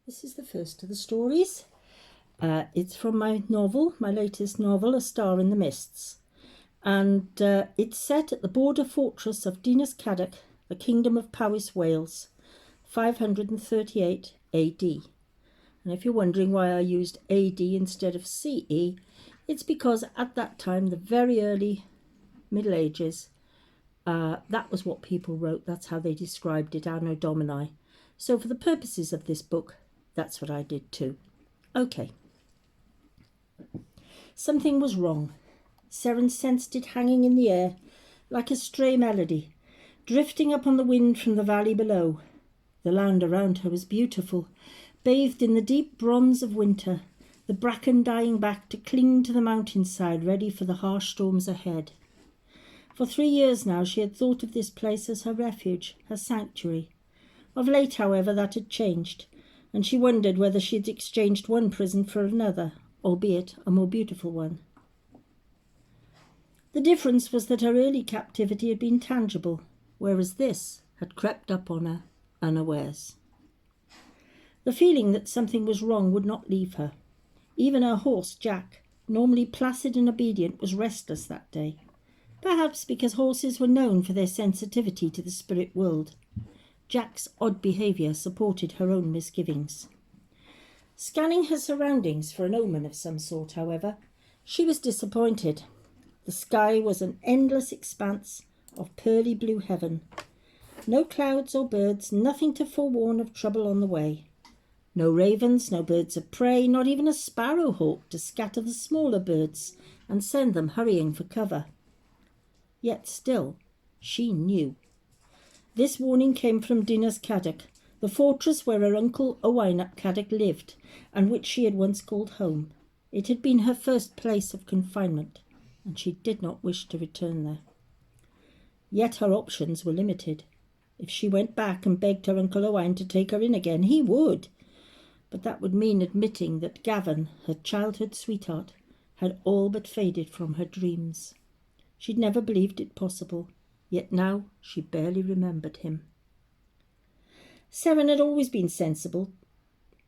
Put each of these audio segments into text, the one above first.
This is the first of the stories. It's from my latest novel, A Star in the Mists. And it's set at the border fortress of Dinas Cadach, the Kingdom of Powys, Wales, 538 AD. And if you're wondering why I used AD instead of CE, it's because at that time, the very early Middle Ages, that was what people wrote. That's how they described it, Anno Domini. So for the purposes of this book, that's what I did too. Okay. Something was wrong. Seren sensed it hanging in the air, like a stray melody, drifting up on the wind from the valley below. The land around her was beautiful, bathed in the deep bronze of winter, the bracken dying back to cling to the mountainside, ready for the harsh storms ahead. For 3 years now she had thought of this place as her refuge, her sanctuary. Of late, however, that had changed, and she wondered whether she had exchanged one prison for another, albeit a more beautiful one. The difference was that her early captivity had been tangible, whereas this had crept up on her unawares. The feeling that something was wrong would not leave her. Even her horse, Jack, normally placid and obedient, was restless that day, perhaps because horses were known for their sensitivity to the spirit world. Jack's odd behaviour supported her own misgivings. Scanning her surroundings for an omen of some sort, however, she was disappointed. The sky was an endless expanse of pearly blue heaven. No clouds or birds, nothing to forewarn of trouble on the way. No ravens, no birds of prey, not even a sparrowhawk to scatter the smaller birds and send them hurrying for cover. Yet still, she knew. This warning came from Dinas Cadach, the fortress where her uncle Owain ap Cadach lived, and which she had once called home. It had been her first place of confinement, and she did not wish to return there. Yet her options were limited. If she went back and begged her uncle Owain to take her in again, he would. But that would mean admitting that Gavin, her childhood sweetheart, had all but faded from her dreams. She'd never believed it possible, yet now she barely remembered him. Seren had always been sensitive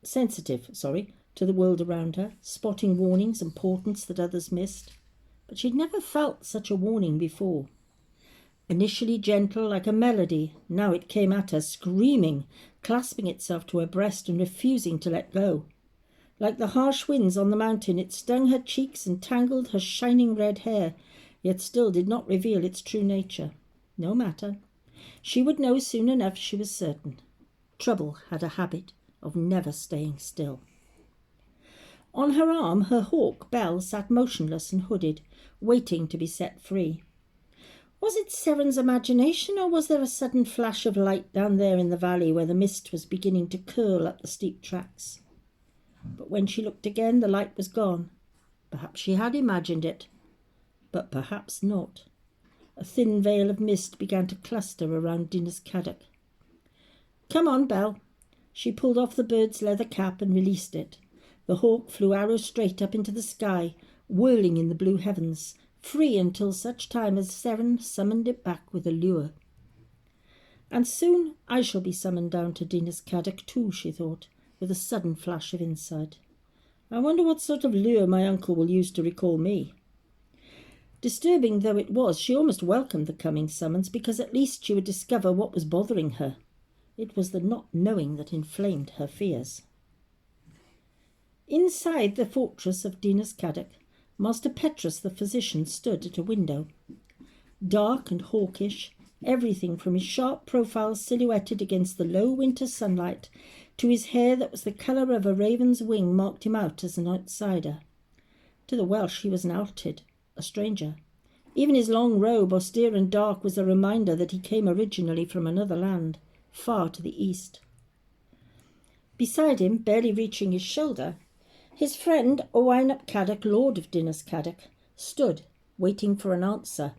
to the world around her, spotting warnings and portents that others missed. But she'd never felt such a warning before. Initially gentle like a melody, now it came at her screaming, clasping itself to her breast and refusing to let go. Like the harsh winds on the mountain, it stung her cheeks and tangled her shining red hair, yet still did not reveal its true nature. No matter. She would know soon enough, she was certain. Trouble had a habit of never staying still. On her arm, her hawk, Belle, sat motionless and hooded, waiting to be set free. Was it Seren's imagination, or was there a sudden flash of light down there in the valley where the mist was beginning to curl up the steep tracks? But when she looked again, the light was gone. Perhaps she had imagined it, but perhaps not. A thin veil of mist began to cluster around Dinas Cadach. "Come on, Belle." She pulled off the bird's leather cap and released it. The hawk flew arrow straight up into the sky, whirling in the blue heavens, free until such time as Seren summoned it back with a lure. And soon I shall be summoned down to Dinas Cadach too, she thought, with a sudden flash of insight. I wonder what sort of lure my uncle will use to recall me. Disturbing though it was, she almost welcomed the coming summons, because at least she would discover what was bothering her. It was the not knowing that inflamed her fears. Inside the fortress of Dinas Cadach, Master Petrus the physician stood at a window. Dark and hawkish, everything from his sharp profile silhouetted against the low winter sunlight to his hair that was the colour of a raven's wing marked him out as an outsider. To the Welsh he was an Altid, a stranger. Even his long robe, austere and dark, was a reminder that he came originally from another land, far to the east. Beside him, barely reaching his shoulder, his friend Owain ap Cadach, Lord of Dinas Cadach, stood, waiting for an answer.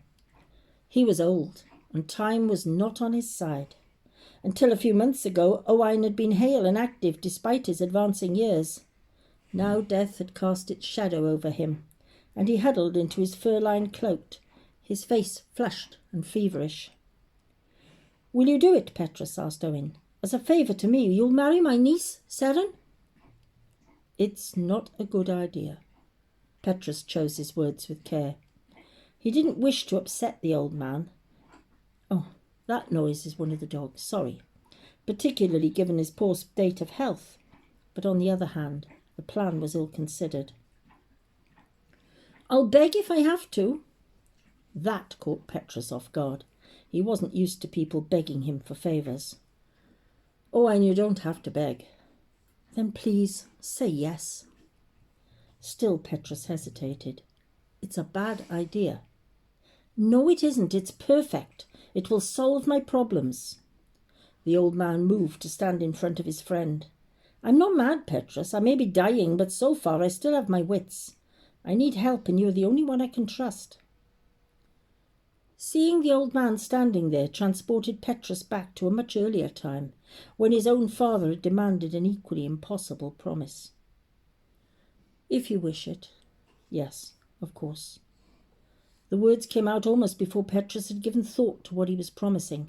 He was old, and time was not on his side. Until a few months ago, Owain had been hale and active despite his advancing years. Now death had cast its shadow over him, and he huddled into his fur-lined cloak, his face flushed and feverish. "Will you do it?" Petrus asked Owain. "As a favour to me, you'll marry my niece, Seren?" It's not a good idea. Petrus chose his words with care. He didn't wish to upset the old man. Oh, that noise is one of the dogs, sorry. Particularly given his poor state of health. But on the other hand, the plan was ill-considered. I'll beg if I have to. That caught Petrus off guard. He wasn't used to people begging him for favours. Oh, and you don't have to beg. Then please, say yes. Still Petrus hesitated. It's a bad idea. No, it isn't. It's perfect. It will solve my problems. The old man moved to stand in front of his friend. I'm not mad, Petrus. I may be dying, but so far I still have my wits. I need help, and you're the only one I can trust. Seeing the old man standing there transported Petrus back to a much earlier time, when his own father had demanded an equally impossible promise. If you wish it. Yes, of course. The words came out almost before Petrus had given thought to what he was promising.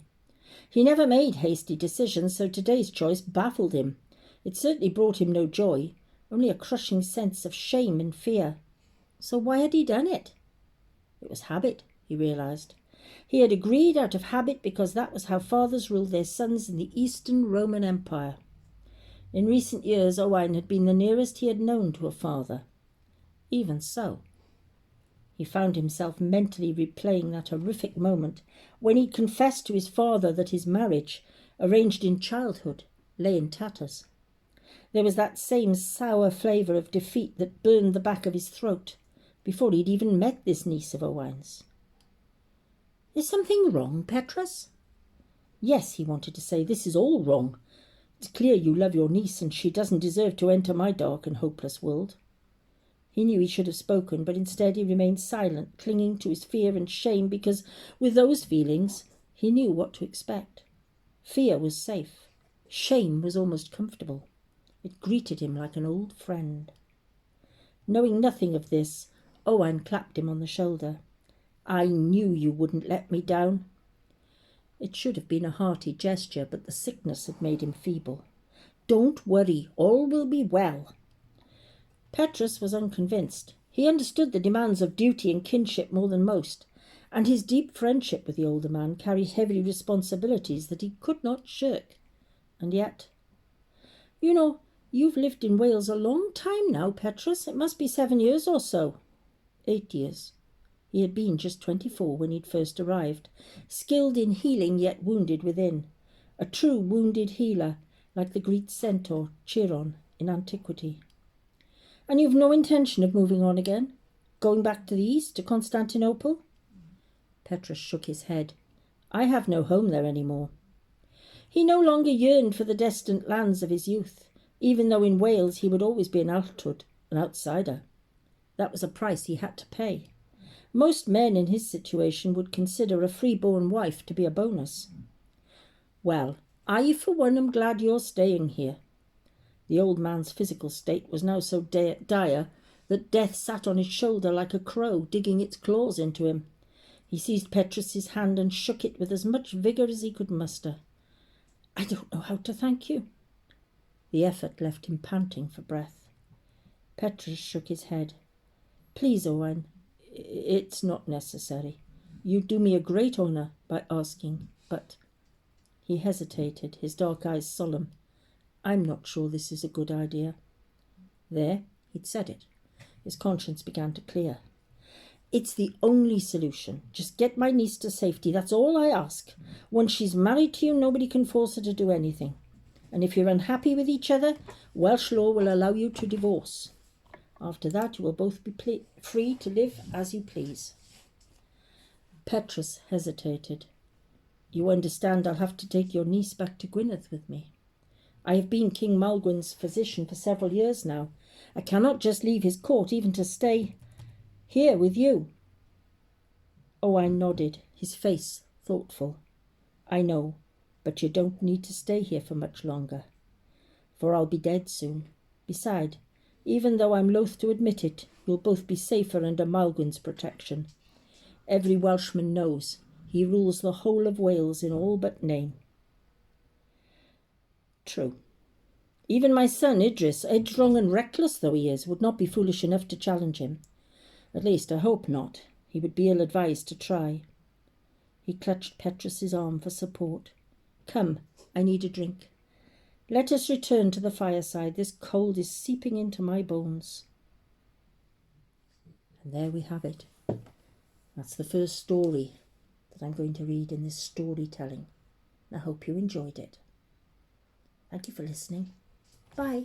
He never made hasty decisions, so today's choice baffled him. It certainly brought him no joy, only a crushing sense of shame and fear. So why had he done it? It was habit, he realized. He had agreed out of habit because that was how fathers ruled their sons in the Eastern Roman Empire. In recent years, Owain had been the nearest he had known to a father. Even so, he found himself mentally replaying that horrific moment when he confessed to his father that his marriage, arranged in childhood, lay in tatters. There was that same sour flavour of defeat that burned the back of his throat before he'd even met this niece of Owain's. Is something wrong, Petrus? Yes, he wanted to say, this is all wrong. It's clear you love your niece, and she doesn't deserve to enter my dark and hopeless world. He knew he should have spoken, but instead he remained silent, clinging to his fear and shame, because with those feelings he knew what to expect. Fear was safe. Shame was almost comfortable. It greeted him like an old friend. Knowing nothing of this, Owain clapped him on the shoulder. I knew you wouldn't let me down. It should have been a hearty gesture, but the sickness had made him feeble. Don't worry, all will be well. Petrus was unconvinced. He understood the demands of duty and kinship more than most, and his deep friendship with the older man carried heavy responsibilities that he could not shirk. And yet, you know, you've lived in Wales a long time now, Petrus. It must be 7 years or so. 8 years. He had been just 24 when he'd first arrived, skilled in healing yet wounded within, a true wounded healer like the Greek centaur Chiron in antiquity. And you've no intention of moving on again? Going back to the east, to Constantinople? Petrus shook his head. I have no home there any more. He no longer yearned for the distant lands of his youth, even though in Wales he would always be an outward, an outsider. That was a price he had to pay. Most men in his situation would consider a free-born wife to be a bonus. Well, I for one am glad you're staying here. The old man's physical state was now so dire that death sat on his shoulder like a crow digging its claws into him. He seized Petrus's hand and shook it with as much vigour as he could muster. I don't know how to thank you. The effort left him panting for breath. Petrus shook his head. Please, Owain, it's not necessary. You do me a great honour by asking, but... He hesitated, his dark eyes solemn. I'm not sure this is a good idea. There, he'd said it. His conscience began to clear. It's the only solution. Just get my niece to safety, that's all I ask. Once she's married to you, nobody can force her to do anything. And if you're unhappy with each other, Welsh law will allow you to divorce. After that, you will both be free to live as you please. Petrus hesitated. You understand I'll have to take your niece back to Gwynedd with me. I have been King Maelgwyn's physician for several years now. I cannot just leave his court even to stay here with you. Owain nodded, his face thoughtful. I know, but you don't need to stay here for much longer, for I'll be dead soon. Beside, even though I'm loath to admit it, you'll both be safer under Maelgwyn's protection. Every Welshman knows he rules the whole of Wales in all but name. True. Even my son Idris, headstrong and reckless though he is, would not be foolish enough to challenge him. At least, I hope not. He would be ill-advised to try. He clutched Petrus's arm for support. Come, I need a drink. Let us return to the fireside. This cold is seeping into my bones. And there we have it. That's the first story that I'm going to read in this storytelling. I hope you enjoyed it. Thank you for listening. Bye.